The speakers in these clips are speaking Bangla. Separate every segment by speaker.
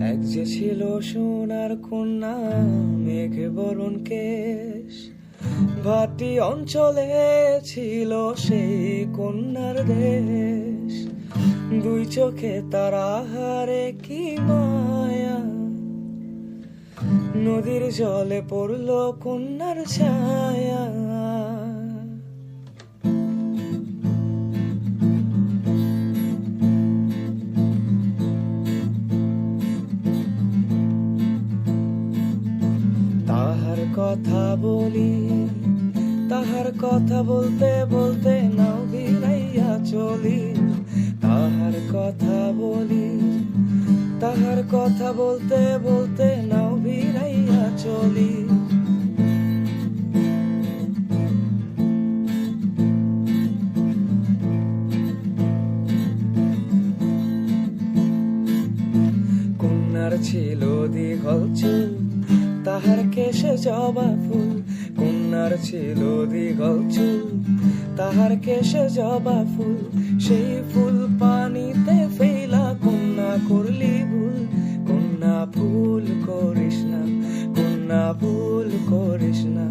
Speaker 1: এক যে ছিল সোনার কন্যা, মেঘে বরণ কেশ, ভাটি অঞ্চলে ছিল সেই কন্যার দেশ। দুই চোখে তারা হারে কি মায়া, নদীর জলে পড়ল কন্যার ছায়া। তাহার কথা বলি, তাহার কথা বলতে বলতে নাও ভিড়াইয়া চলি। তাহার কথা বলি, তাহার কথা বলতে বলতে নাও ভিড়াইয়া চলি। কন্যার ছিল দীঘল চুল, তাহার কেশে জবা ফুল। কন্যার ছিল দীঘল চুল, তাহার কেশে জবা ফুল। সেই ফুল পানিতে ফেলা কন্যা করলি ভুল। কন্যা ভুল করিস না, কন্যা ভুল করিস না।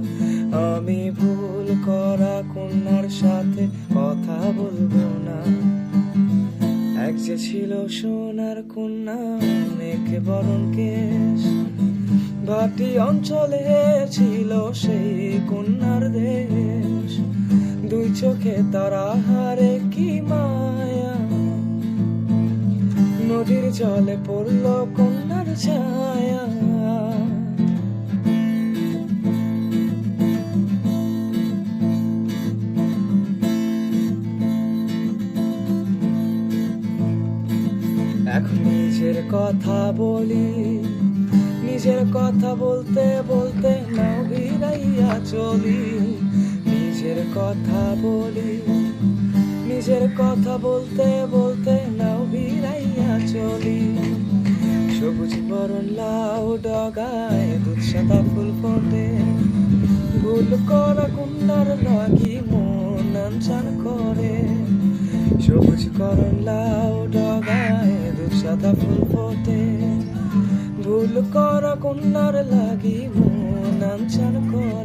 Speaker 1: আমি ভুল করা কন্যার সাথে কথা বলবো না। এক যে ছিল সোনার কন্যা, মেঘে বরণ কেশ, ভাটি অঞ্চলে ছিল সেই কন্যার দেশ। দুই চোখে তারা হারে কি মায়া, নদীর জলে পড়ল কন্যার ছায়া। এখন নিজের কথা বলি, নিজের কথা বলতে বলতে নাও ভিড়াইয়া চলি। নিজের কথা বলি, নিজের কথা বলতে বলতে নাও ভিড়াইয়া চলি। সবুজ বরণ লাউ ডগায় দুধসাদা ফুল ফোটে, ভুল করা কন্যার লাগি মন আনচান করে। সবুজ করণ লাউ ডগায় দুধসাদা ফুল ফোটে, ভুল করা কন্যার লাগি মন আনচান করে।